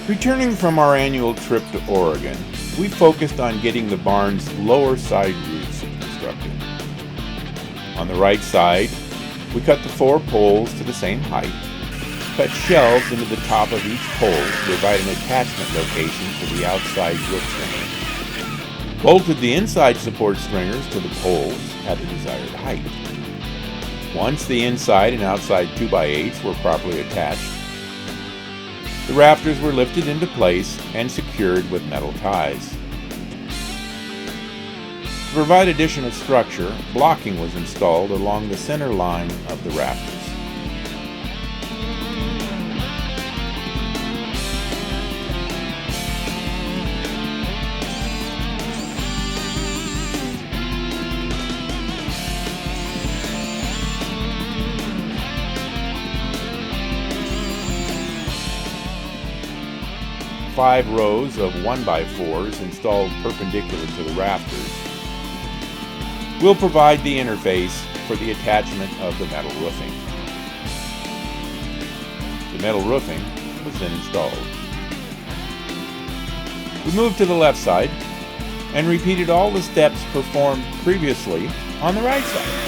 Returning from our annual trip to Oregon, we focused on getting the barn's lower side roofs constructed. On the right side, we cut the 4 poles to the same height, cut shelves into the top of each pole to provide an attachment location for the outside roof stringer, bolted the inside support stringers to the poles at the desired height. Once the inside and outside 2x8s were properly attached, the rafters were lifted into place and secured with metal ties. To provide additional structure, blocking was installed along the center line of the rafters. Five rows of 1x4s installed perpendicular to the rafters will provide the interface for the attachment of the metal roofing. The metal roofing was then installed. We moved to the left side and repeated all the steps performed previously on the right side.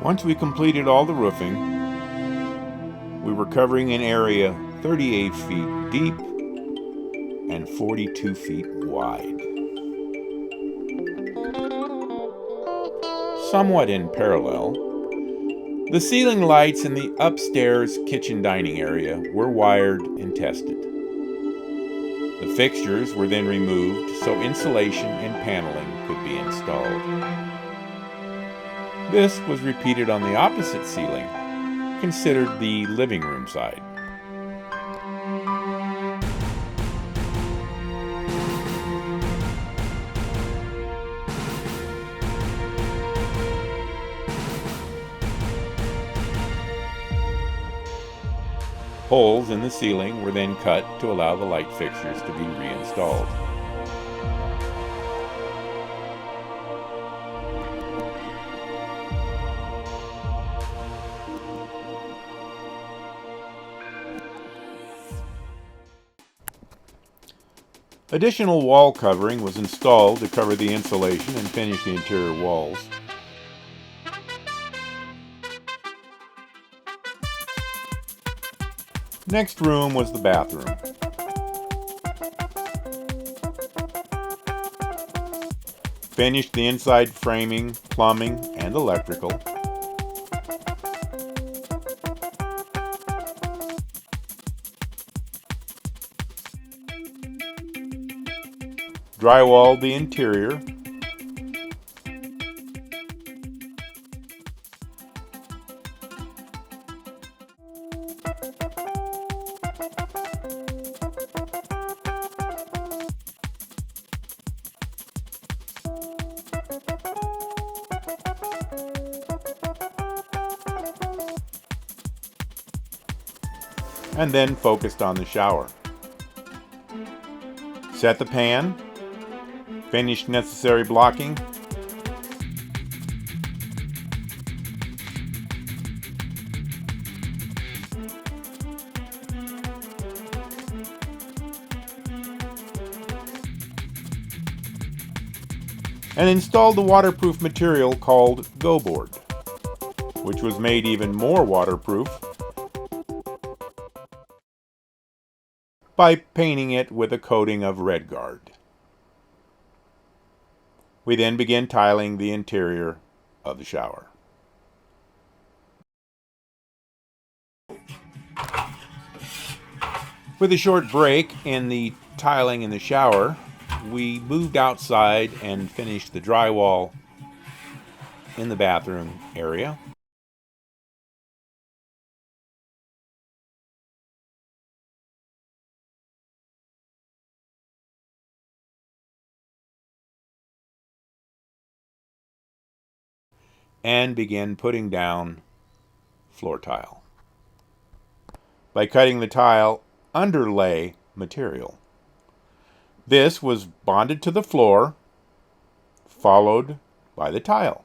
Once we completed all the roofing, we were covering an area 38 feet deep and 42 feet wide. Somewhat in parallel, the ceiling lights in the upstairs kitchen dining area were wired and tested. The fixtures were then removed so insulation and paneling could be installed. This was repeated on the opposite ceiling, considered the living room side. Holes in the ceiling were then cut to allow the light fixtures to be reinstalled. Additional wall covering was installed to cover the insulation and finish the interior walls. Next room was the bathroom. Finished the inside framing, plumbing, and electrical. Drywalled the interior. And then focused on the shower. Set the pan. Finished necessary blocking. And installed the waterproof material called GoBoard, which was made even more waterproof by painting it with a coating of RedGuard. We then began tiling the interior of the shower. With a short break in the tiling in the shower, we moved outside and finished the drywall in the bathroom area. And began putting down floor tile by cutting the tile underlay material. This was bonded to the floor, followed by the tile.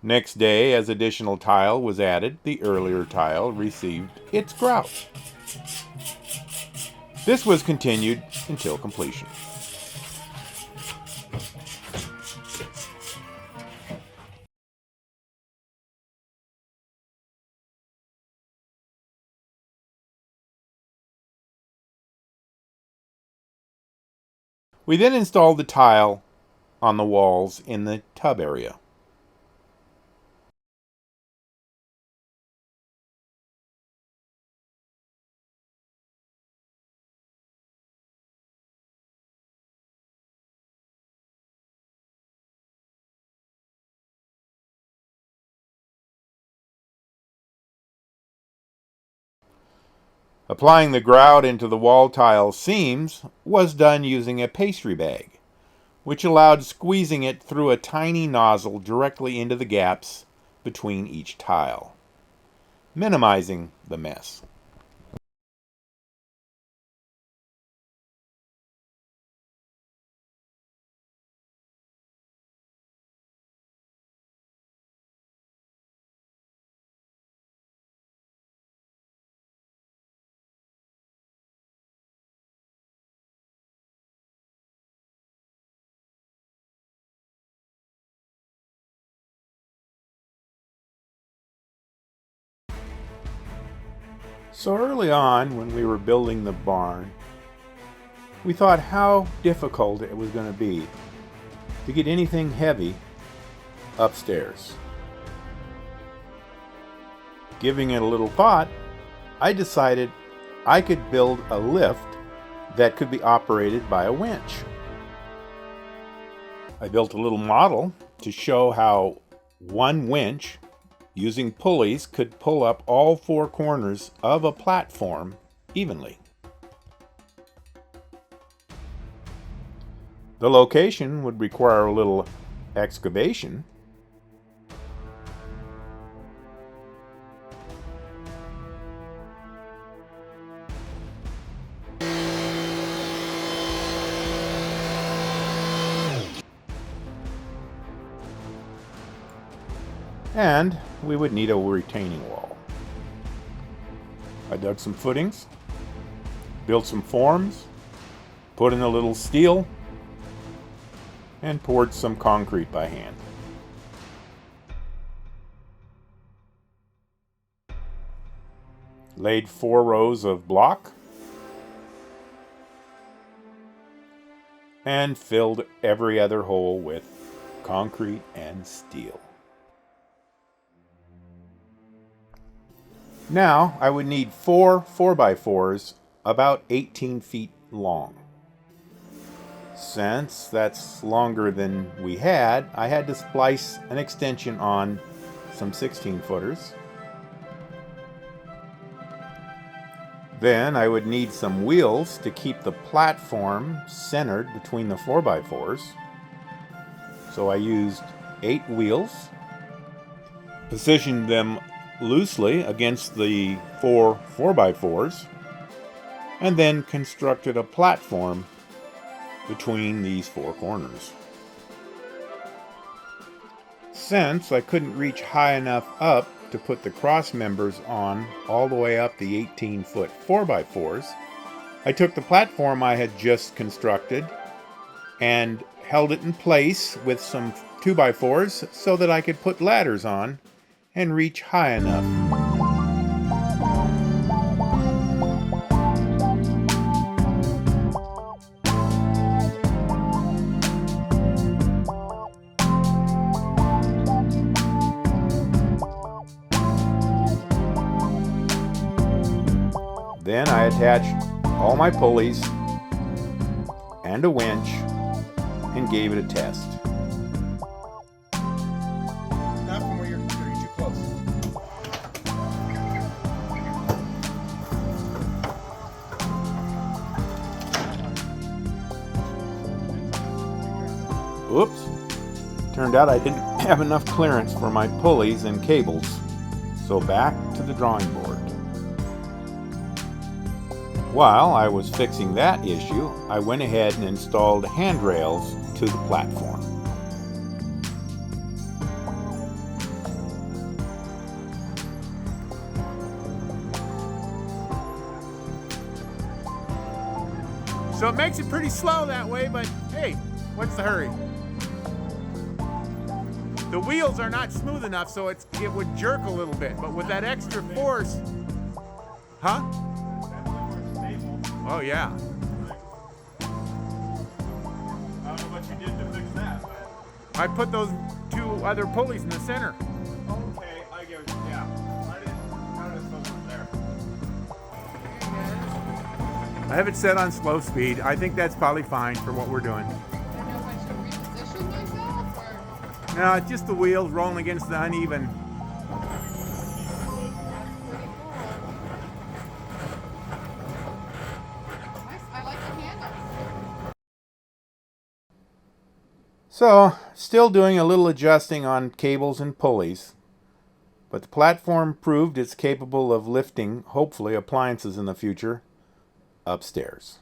Next day, as additional tile was added, the earlier tile received its grout. This was continued until completion. We then installed the tile on the walls in the tub area. Applying the grout into the wall tile seams was done using a pastry bag, which allowed squeezing it through a tiny nozzle directly into the gaps between each tile, minimizing the mess. So early on, when we were building the barn, we thought how difficult it was going to be to get anything heavy upstairs. Giving it a little thought, I decided I could build a lift that could be operated by a winch. I built a little model to show how one winch using pulleys could pull up all four corners of a platform evenly. The location would require a little excavation, and we would need a retaining wall. I dug some footings, built some forms, put in a little steel, and poured some concrete by hand. Laid 4 rows of block and filled every other hole with concrete and steel. Now I would need 4 4x4s about 18 feet long. Since that's longer than we had, I had to splice an extension on some 16-footers. Then I would need some wheels to keep the platform centered between the 4x4s. So I used 8 wheels, positioned them loosely against the 4 4x4s, and then constructed a platform between these 4 corners. Since I couldn't reach high enough up to put the cross members on all the way up the 18-foot 4x4s, I took the platform I had just constructed and held it in place with some 2x4s so that I could put ladders on and reach high enough. Then I attached all my pulleys and a winch and gave it a test. Not from where you're too close. Oops. Turned out I didn't have enough clearance for my pulleys and cables, so back to the drawing board. While I was fixing that issue, I went ahead and installed handrails to the platform. So it makes it pretty slow that way, but hey, what's the hurry? The wheels are not smooth enough, so it would jerk a little bit, but with that extra force, huh? Oh yeah. I don't know what you did to fix that, but... I put those two other pulleys in the center. Okay, I get it, yeah. How did it supposed there? I have it set on slow speed. I think that's probably fine for what we're doing. I don't know if I should reposition myself or... No, it's just the wheels rolling against the uneven. I like the handles. So, still doing a little adjusting on cables and pulleys, but the platform proved it's capable of lifting, hopefully, appliances in the future upstairs.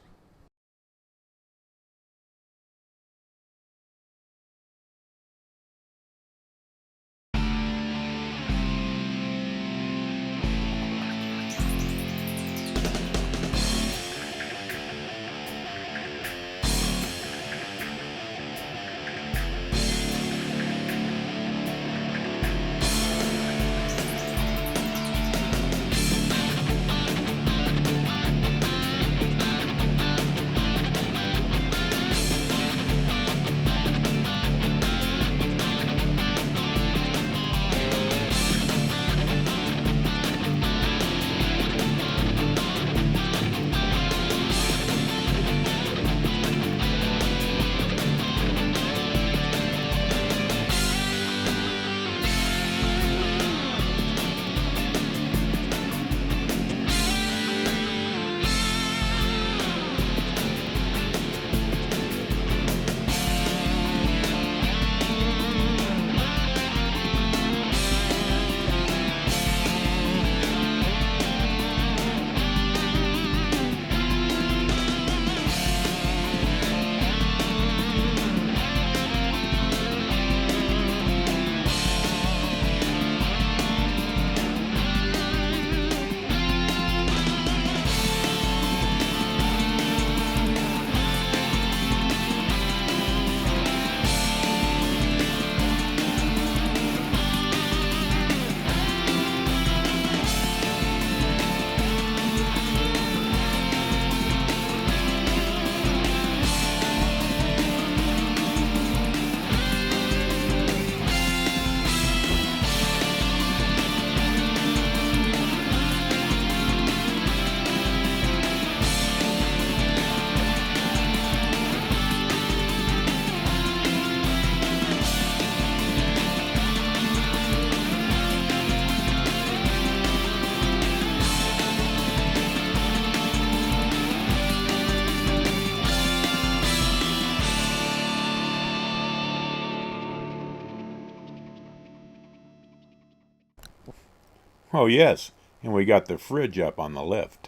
Oh yes, and we got the fridge up on the lift.